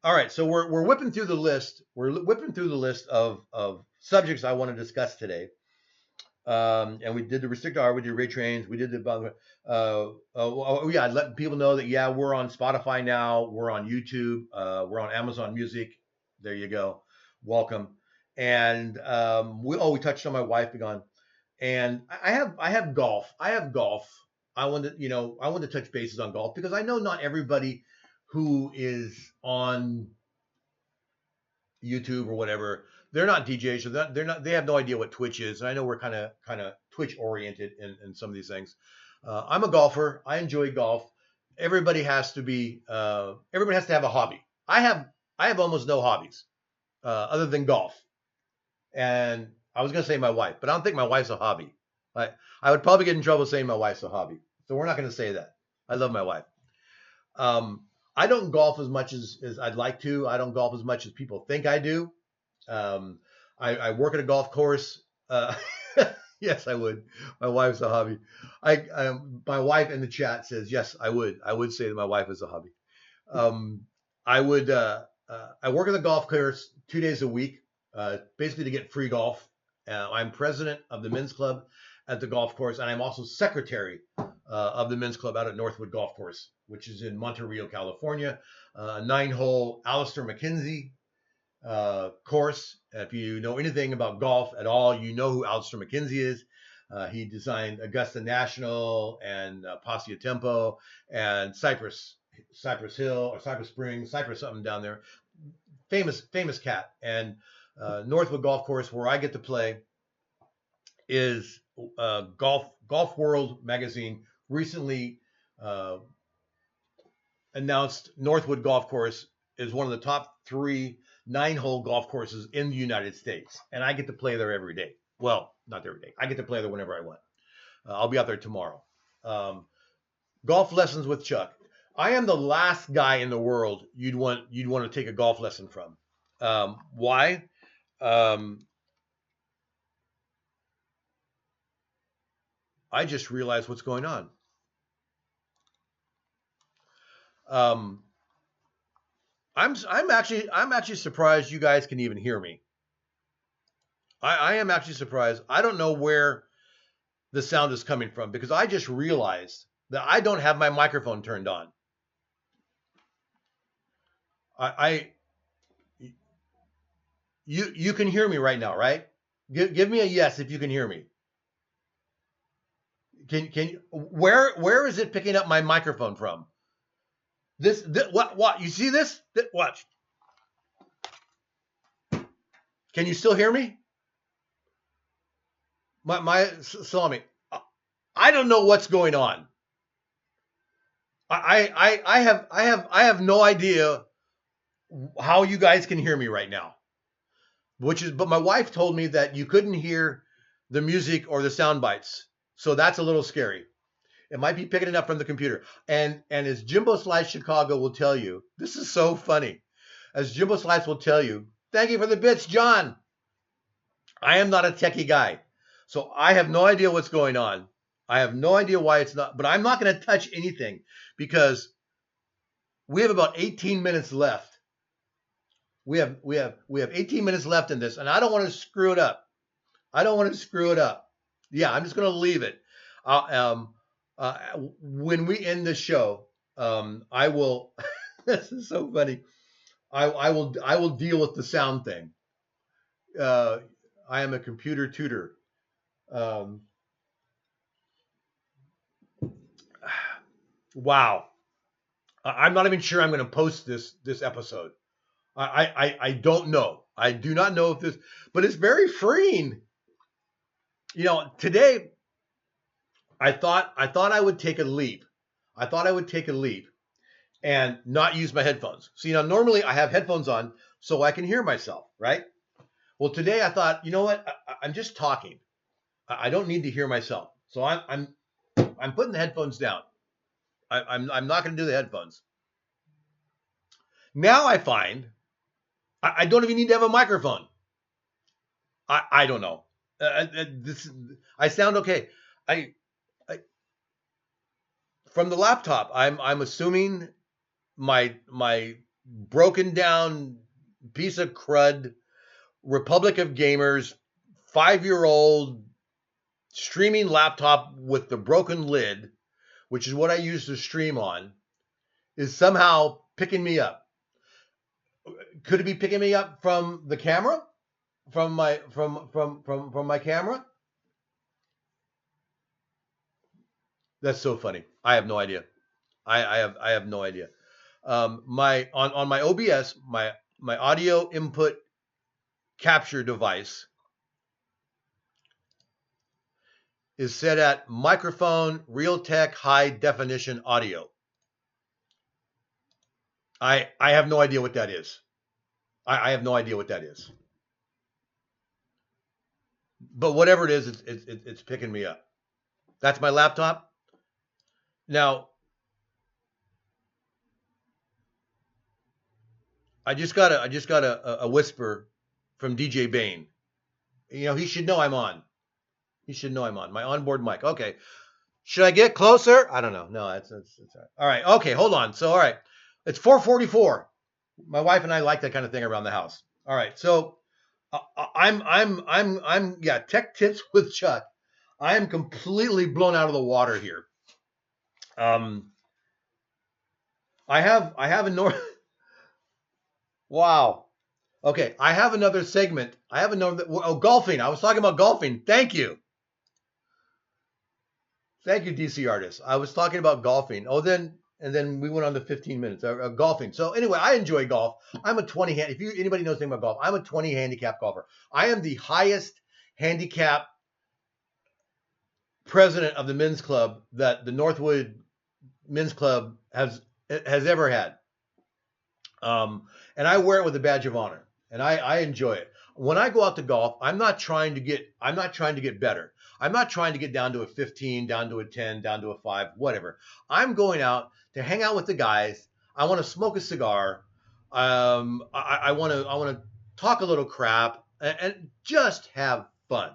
Speaker 1: All right. So we're whipping through the list. We're whipping through the list of subjects I want to discuss today. And we did the restricted R, we did raid trains, we did the yeah, letting people know that yeah, we're on Spotify now, we're on YouTube, we're on Amazon Music. There you go, welcome. And we touched on my wife being on, and I have golf. I want to touch bases on golf because I know not everybody who is on YouTube or whatever, they're not DJs, so they're not. They have no idea what Twitch is. And I know we're kind of Twitch oriented in some of these things. I'm a golfer. I enjoy golf. Everybody has to be. Everybody has to have a hobby. I have almost no hobbies other than golf. And I was gonna say my wife, but I don't think my wife's a hobby. I would probably get in trouble saying my wife's a hobby. So we're not gonna say that. I love my wife. I don't golf as much as I'd like to. I don't golf as much as people think I do. I work at a golf course. Yes, I would. My wife's a hobby. My wife in the chat says yes, I would. I would say that my wife is a hobby. I would. I work at the golf course 2 days a week, basically to get free golf. I'm president of the men's club at the golf course, and I'm also secretary of the men's club out at Northwood Golf Course, which is in Monterey, California. 9-hole Alistair McKenzie course. If you know anything about golf at all, you know who Alistair McKenzie is. He designed Augusta National and Paseo Tempo and Cypress Hill or Cypress Springs, Cypress something down there. Famous cat. And Northwood Golf Course, where I get to play, is Golf World magazine recently announced Northwood Golf Course is one of the top 3 9-hole golf courses in the United States, and I get to play there every day. Well, not every day. I get to play there whenever I want. I'll be out there tomorrow. Golf lessons with Chuck. I am the last guy in the world you'd want to take a golf lesson from. Why? I just realized what's going on. I'm actually surprised you guys can even hear me. I am actually surprised. I don't know where the sound is coming from because I just realized that I don't have my microphone turned on. You can hear me right now, right? Give me a yes if you can hear me. Can you, where is it picking up my microphone from? This what you see this? Watch. Can you still hear me? My salami. I don't know what's going on. I have no idea how you guys can hear me right now. But my wife told me that you couldn't hear the music or the sound bites. So that's a little scary. It might be picking it up from the computer. And as Jimbo Slice Chicago will tell you, this is so funny. As Jimbo Slice will tell you, thank you for the bits, John. I am not a techie guy. So I have no idea what's going on. I have no idea why it's not, but I'm not going to touch anything because we have about 18 minutes left. We have 18 minutes left in this, and I don't want to screw it up. Yeah, I'm just going to leave it. When we end the show, I will. This is so funny. I will deal with the sound thing. I am a computer tutor. Wow. I'm not even sure I'm going to post this episode. I don't know. I do not know if this, but it's very freeing. You know, today I thought I would take a leap. And not use my headphones. So, you know, normally I have headphones on so I can hear myself, right? Well, today I thought, you know what? I'm just talking. I don't need to hear myself. So I'm putting the headphones down. I'm not going to do the headphones. Now I find I don't even need to have a microphone. I don't know. This I sound okay. I from the laptop. I'm assuming my broken down piece of crud Republic of Gamers 5-year-old streaming laptop with the broken lid, which is what I use to stream on, is somehow picking me up. Could it be picking me up from the camera? From my camera? That's so funny. I have no idea. I have no idea. My on my OBS, my audio input capture device is set at microphone Realtek high definition audio. I have no idea what that is. I have no idea what that is. But whatever it is, it's picking me up. That's my laptop. Now, I just got a whisper from DJ Bain. You know, he should know I'm on. He should know I'm on. My onboard mic. Okay. Should I get closer? I don't know. No, it's all right. All right. Okay, hold on. So, all right. It's 4:44. My wife and I like that kind of thing around the house. All right. So, I'm yeah, tech tips with Chuck. I am completely blown out of the water here. Um, I have a north. Wow. Okay, I have another segment. I have another. Oh, golfing. I was talking about golfing. Thank you. Thank you, DC artist. I was talking about golfing. Oh, then we went on to 15 minutes golfing. So anyway, I enjoy golf. I'm a 20 hand. If anybody knows anything about golf, I'm a 20 handicap golfer. I am the highest handicap president of the men's club that the Northwood Men's Club has ever had. And I wear it with a badge of honor, and I enjoy it. When I go out to golf, I'm not trying to get better. I'm not trying to get down to a 15, down to a 10, down to a 5, whatever. I'm going out to hang out with the guys. I want to smoke a cigar. I want to talk a little crap and just have fun.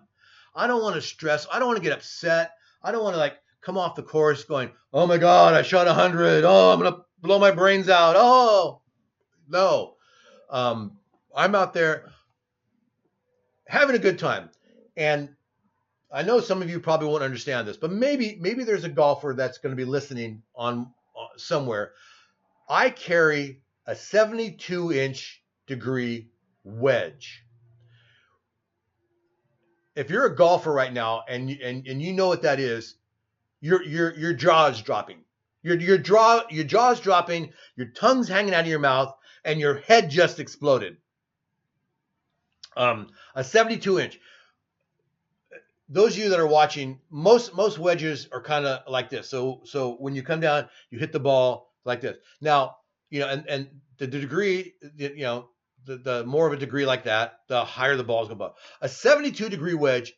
Speaker 1: I don't want to stress. I don't want to get upset. I don't want to like come off the course going, oh my God, I shot 100. Oh, I'm gonna blow my brains out. Oh no, I'm out there having a good time, and I know some of you probably won't understand this, but maybe there's a golfer that's going to be listening on somewhere. I carry a 72-inch degree wedge. If you're a golfer right now and you know what that is, your jaw is dropping. Your jaw's dropping, your tongue's hanging out of your mouth, and your head just exploded. A 72-inch. Those of you that are watching, most wedges are kind of like this. So when you come down, you hit the ball like this. Now, and the degree, the more of a degree like that, the higher the ball is going to go. A 72-degree wedge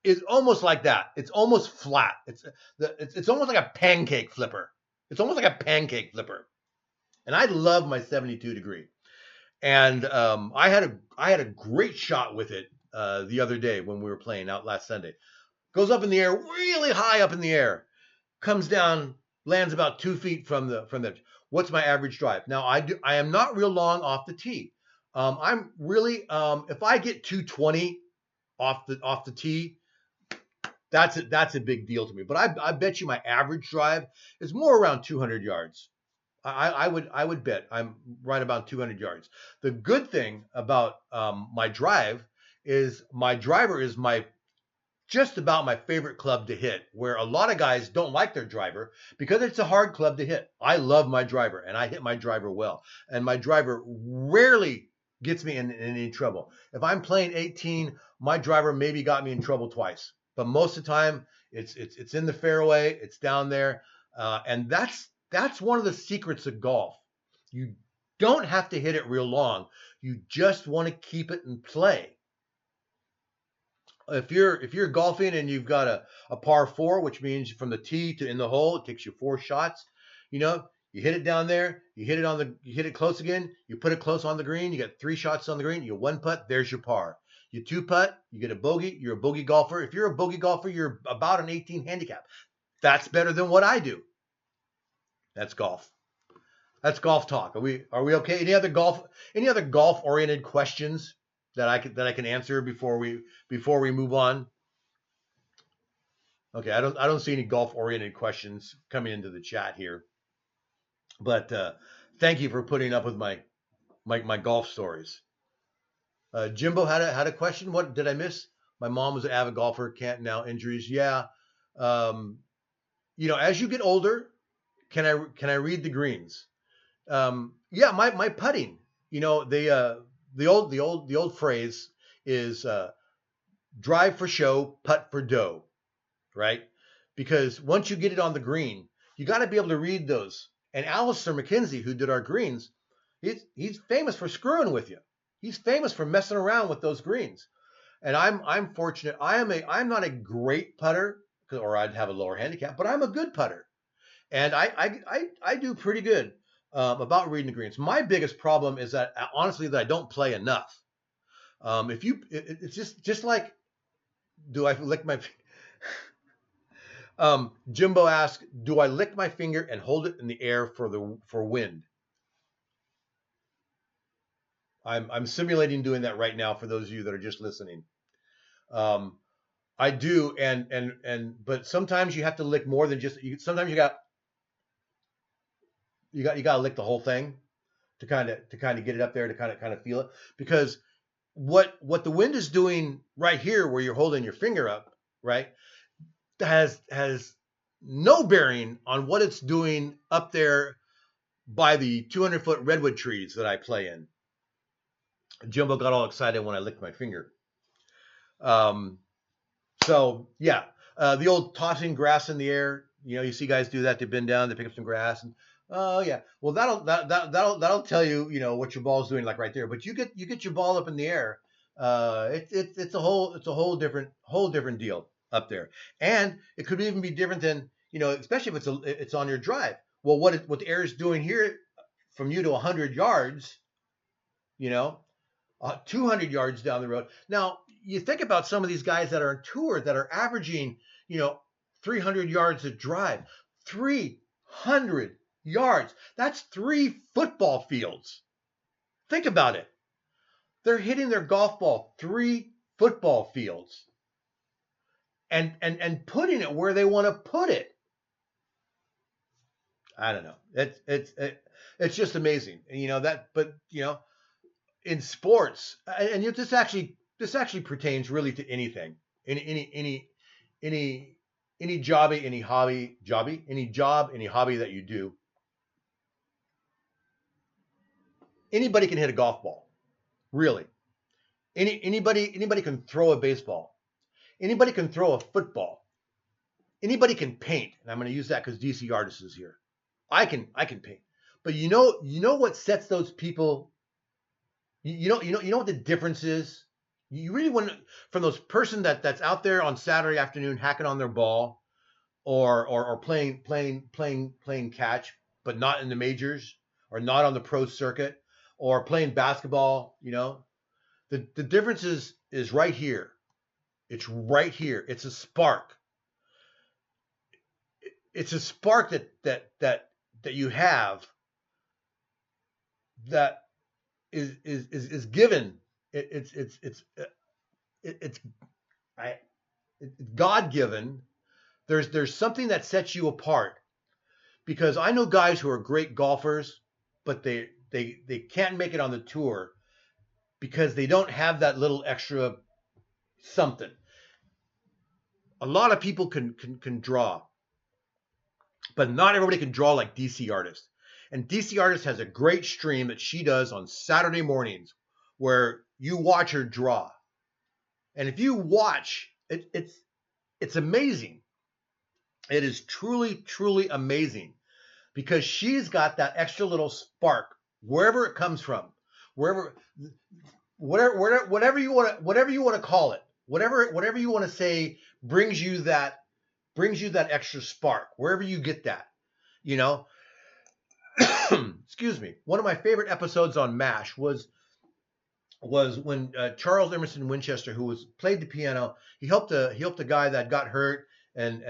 Speaker 1: is almost like that. It's almost flat. It's almost like a pancake flipper. It's almost like a pancake flipper. And I love my 72-degree. And I had a great shot with it the other day when we were playing out last Sunday. Goes up in the air, really high up in the air, comes down, lands about 2 feet from the. What's my average drive? Now I am not real long off the tee. I'm really if I get 220 off the tee, that's a big deal to me. But I bet you my average drive is more around 200 yards. I would bet I'm right about 200 yards. The good thing about my drive is my driver is just about my favorite club to hit, where a lot of guys don't like their driver because it's a hard club to hit. I love my driver, and I hit my driver well. And my driver rarely gets me in any trouble. If I'm playing 18, my driver maybe got me in trouble twice. But most of the time, it's in the fairway, it's down there. And that's one of the secrets of golf. You don't have to hit it real long. You just want to keep it in play. If you're golfing and you've got a par 4, which means from the tee to in the hole, it takes you 4 shots, you know, You hit it down there. You hit it close again. You put it close on the green. You get 3 shots on the green. You one putt. There's your par. You 2 putt. You get a bogey. You're a bogey golfer. If you're a bogey golfer, you're about an 18 handicap. That's better than what I do. That's golf. That's golf talk. Are we okay? Any other golf oriented questions that I can answer before we move on? Okay, I don't see any golf oriented questions coming into the chat here. But thank you for putting up with my golf stories. Jimbo had a question. What did I miss? My mom was an avid golfer. Can't now, injuries. Yeah. As you get older, can I read the greens? Yeah, my putting. The old phrase is drive for show, putt for dough, right? Because once you get it on the green, you got to be able to read those. And Alistair McKenzie, who did our greens, he's famous for screwing with you. He's famous for messing around with those greens. And I'm fortunate. I'm not a great putter, or I'd have a lower handicap, but I'm a good putter, and I do pretty good about reading the greens. My biggest problem is that honestly that I don't play enough. It's just like, do I lick my Jimbo asked, do I lick my finger and hold it in the air for wind? I'm simulating doing that right now for those of you that are just listening. I do, but sometimes you have to lick more than just. Sometimes you got to lick the whole thing to kind of get it up there, to kind of feel it, because what the wind is doing right here, where you're holding your finger up, right, has no bearing on what it's doing up there by the 200-foot redwood trees that I play in. Jimbo got all excited when I licked my finger. So yeah, the old tossing grass in the air. You see guys do that. They bend down, they pick up some grass, and oh yeah. Well, that'll tell you, what your ball's doing, like right there. But you get your ball up in the air. It's a whole different deal up there, and it could even be different than, especially if it's on your drive. Well, what the air is doing here from you to 100 yards, 200 yards down the road. Now, you think about some of these guys that are on tour that are averaging, 300 yards of drive. 300 yards. That's 3 football fields. Think about it. They're hitting their golf ball 3 football fields and putting it where they want to put it. I don't know. It's just amazing. But in sports, and this actually pertains really to anything, any job, any hobby, that you do. Anybody can hit a golf ball, really. Anybody can throw a baseball. Anybody can throw a football. Anybody can paint, and I'm going to use that because DC Artist is here. I can paint, but you know what sets those people. You know what the difference is? You really want to, from those person that's out there on Saturday afternoon hacking on their ball, or playing catch, but not in the majors, or not on the pro circuit, or playing basketball. The difference is right here. It's right here. It's a spark. It's a spark that you have that is given. It's God given. There's something that sets you apart, because I know guys who are great golfers, but they can't make it on the tour because they don't have that little extra something. A lot of people can draw, but not everybody can draw like DC Artist. And DC Artist has a great stream that she does on Saturday mornings where you watch her draw. And if you watch, it's amazing. It is truly, truly amazing, because she's got that extra little spark wherever it comes from, whatever you want to call it, whatever you want to say brings you that extra spark, wherever you get that, excuse me, one of my favorite episodes on MASH was when Charles Emerson Winchester, who was played the piano, he helped a guy that got hurt, and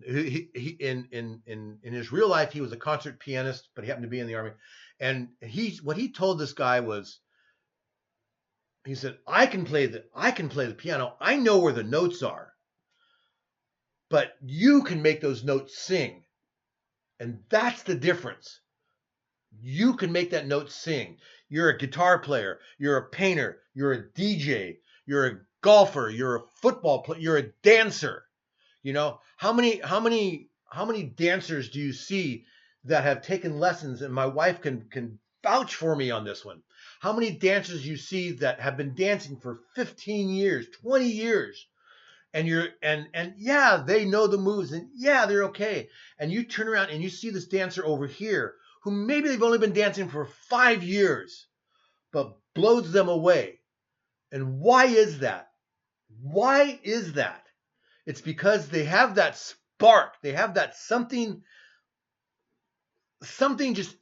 Speaker 1: he in his real life he was a concert pianist, but he happened to be in the army, and what he told this guy was, he said, I can play the piano, I know where the notes are, but you can make those notes sing, and that's the difference. You can make that note sing. You're a guitar player, you're a painter, you're a DJ, you're a golfer, you're a football player, you're a dancer. You know, how many dancers do you see that have taken lessons, and my wife can vouch for me on this one. How many dancers you see that have been dancing for 15 years, 20 years, and yeah, they know the moves, and yeah, they're okay. And you turn around and you see this dancer over here who maybe they've only been dancing for 5 years, but blows them away. And why is that? Why is that? It's because they have that spark. They have that something just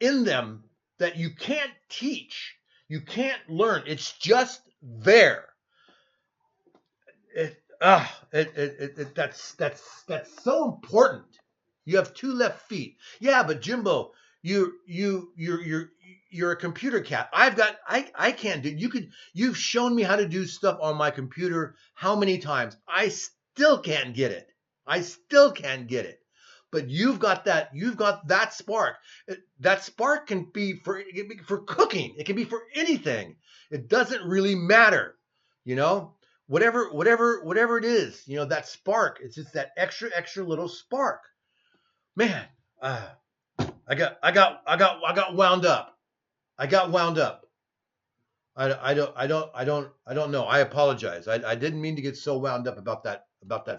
Speaker 1: in them that you can't teach. You can't learn. It's just there. That's so important. You have two left feet. Yeah, but Jimbo, you're a computer cat. I can't do. You've shown me how to do stuff on my computer how many times? I still can't get it. I still can't get it. But you've got that spark. That spark can be for cooking. It can be for anything. It doesn't really matter, you know? Whatever it is, that spark. It's just that extra little spark. Man, I got wound up. I got wound up. I don't know. I apologize. I didn't mean to get so wound up about that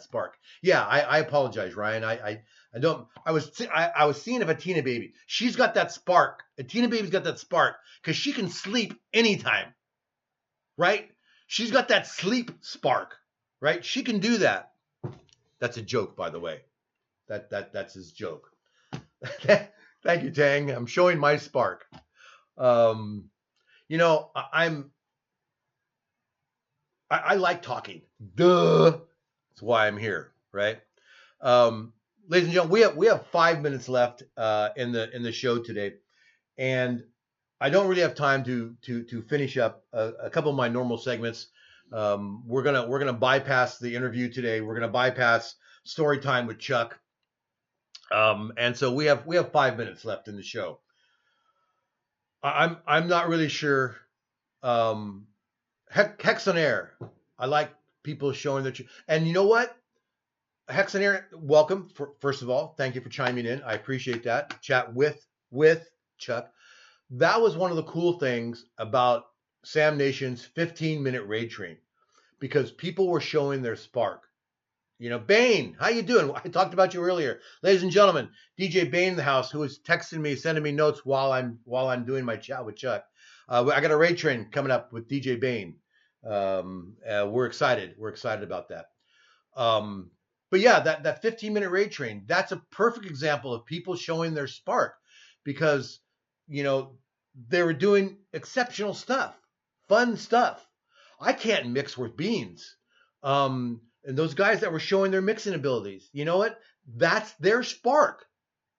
Speaker 1: spark. Yeah, I apologize, Ryan. I don't. I was seeing if a Tina baby. She's got that spark. A Tina baby's got that spark because she can sleep anytime, right? She's got that sleep spark, right? She can do that. That's a joke, by the way. That's his joke. Thank you, Tang. I'm showing my spark. I like talking. Duh. That's why I'm here, right? Ladies and gentlemen, we have 5 minutes left in the show today, and I don't really have time to finish up a couple of my normal segments. We're gonna bypass the interview today. We're gonna bypass story time with Chuck, and so we have 5 minutes left in the show. I'm not really sure. Hex on Air. I like people showing their and you know what? Hex on Air, welcome. First of all, thank you for chiming in. I appreciate that. Chat with Chuck. That was one of the cool things about Sam Nation's 15-minute raid train, because people were showing their spark. Bane, how you doing? I talked about you earlier. Ladies and gentlemen, DJ Bane in the house, who is texting me, sending me notes while I'm doing my chat with Chuck. I got a raid train coming up with DJ Bane. We're excited. We're excited about that. But yeah, that 15-minute raid train, that's a perfect example of people showing their spark, because they were doing exceptional stuff, fun stuff. I can't mix with beans. And those guys that were showing their mixing abilities, you know what? That's their spark.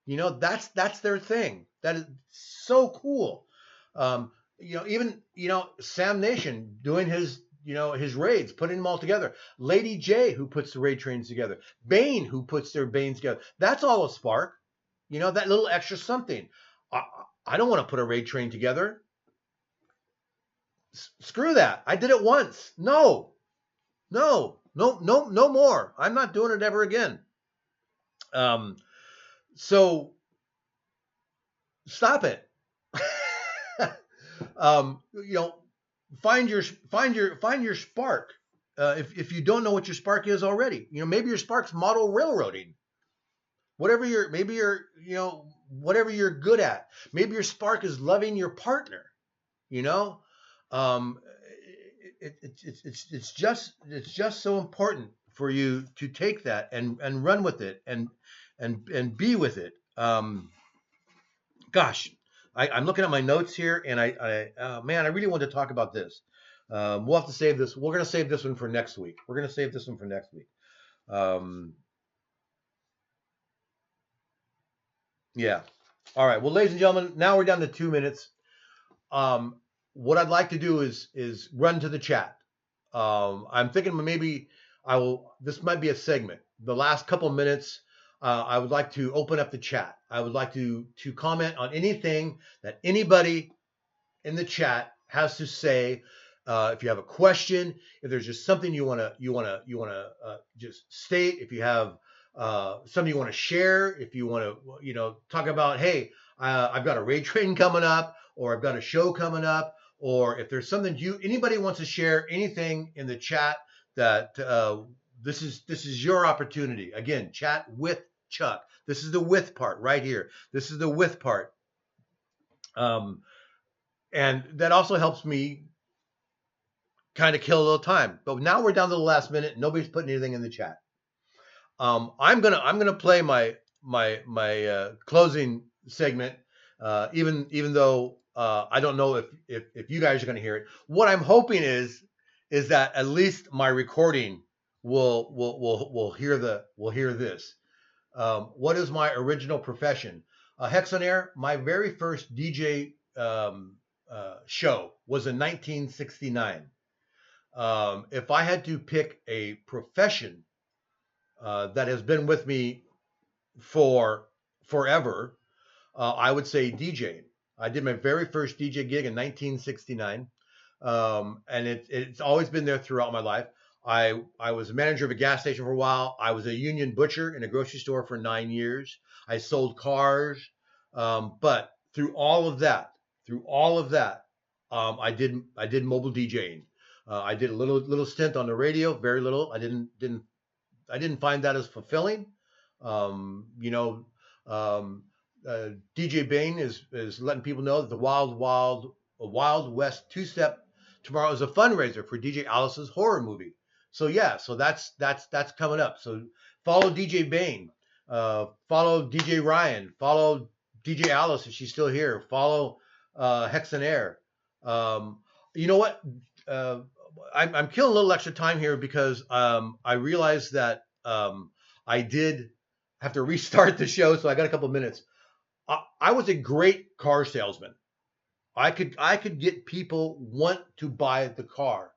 Speaker 1: That's their thing. That is so cool. Even Sam Nation doing his raids, putting them all together. Lady J, who puts the raid trains together. Bane, who puts their Banes together. That's all a spark. That little extra something. I don't want to put a raid train together. Screw that. I did it once. No more. I'm not doing it ever again. So stop it. Find your spark. If you don't know what your spark is already, maybe your spark's model railroading. Whatever whatever you're good at. Maybe your spark is loving your partner. It's just so important for you to take that and run with it and be with it. gosh, I'm looking at my notes here, and man, I really want to talk about this. We'll have to save this. We're going to save this one for next week. We're going to save this one for next week. Um, yeah. All right. Well, ladies and gentlemen, now we're down to 2 minutes. What I'd like to do is run to the chat. I'm thinking maybe I will. This might be a segment. The last couple minutes, I would like to open up the chat. I would like to comment on anything that anybody in the chat has to say. If you have a question, if there's just something you wanna just state, if you have something you want to share, if you want to talk about, hey, I've got a raid train coming up, or I've got a show coming up, or if there's something anybody wants to share anything in the chat that this is your opportunity. Again, chat with Chuck. This is the with part right here. This is the with part. And that also helps me kind of kill a little time. But now we're down to the last minute. Nobody's putting anything in the chat. I'm gonna play my closing segment, even though I don't know if you guys are gonna hear it. What I'm hoping is that at least my recording will hear this. What is my original profession? Hex on Air. My very first DJ show was in 1969. If I had to pick a profession that has been with me for forever, I would say DJing. I did my very first DJ gig in 1969, and it's always been there throughout my life. I was a manager of a gas station for a while. I was a union butcher in a grocery store for 9 years. I sold cars, but through all of that, I did mobile DJing. I did a little stint on the radio, very little. I didn't find that as fulfilling. Um, you know, um, DJ Bain is letting people know that the Wild West two step tomorrow is a fundraiser for DJ Alice's horror movie. So yeah, so that's coming up. So follow DJ Bain, follow DJ Ryan, follow DJ Alice if she's still here. Follow Hex and Air. Um, you know what? Uh, I'm killing a little extra time here because I realized that I did have to restart the show, so I got a couple minutes. I was a great car salesman. I could get people want to buy the car.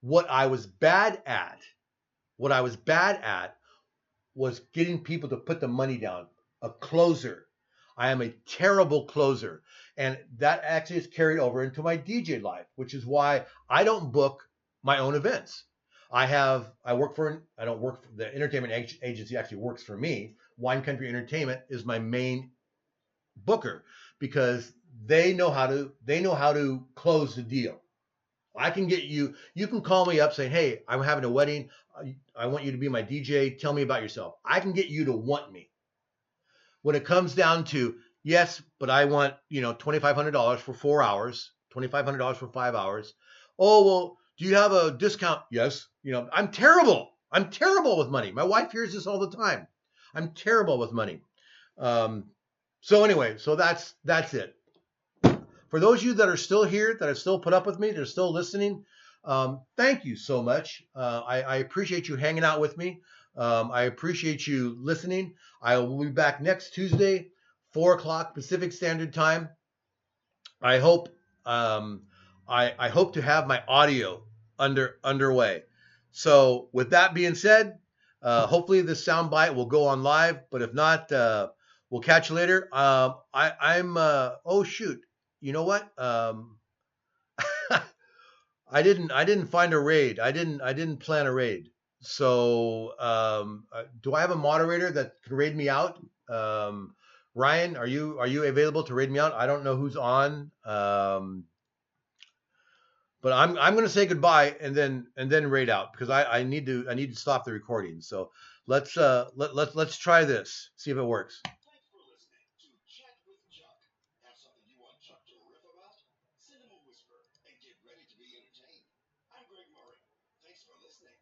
Speaker 1: What I was bad at, what I was bad at was getting people to put the money down. A closer. I am a terrible closer. And that actually is carried over into my DJ life, which is why I don't book my own events. I don't work for the entertainment agency actually works for me. Wine Country Entertainment is my main booker because they know how to close the deal. I can get you can call me up saying, "Hey, I'm having a wedding. I want you to be my DJ. Tell me about yourself." I can get you to want me. When it comes down to, yes, but I want, $2,500 for 4 hours, $2,500 for 5 hours. Oh, well, do you have a discount? Yes. I'm terrible. I'm terrible with money. My wife hears this all the time. I'm terrible with money. So anyway, so that's it. For those of you that are still here, that have still put up with me, that are still listening, thank you so much. I appreciate you hanging out with me. I appreciate you listening. I will be back next Tuesday, 4 o'clock Pacific Standard Time. I hope um, I hope to have my audio underway. So with that being said, hopefully this soundbite will go on live. But if not, we'll catch you later. I'm oh shoot, you know what? I didn't find a raid. I didn't plan a raid. So do I have a moderator that can raid me out? Ryan, are you available to raid me out? I don't know who's on. But I'm going to say goodbye and then raid out because I need to stop the recording. So let's try this. See if it works.
Speaker 2: Thanks for listening to Chat with Chuck. Have something you want Chuck to riff about? Send him a whisper and get ready to be entertained. I'm Greg Murray. Thanks for listening.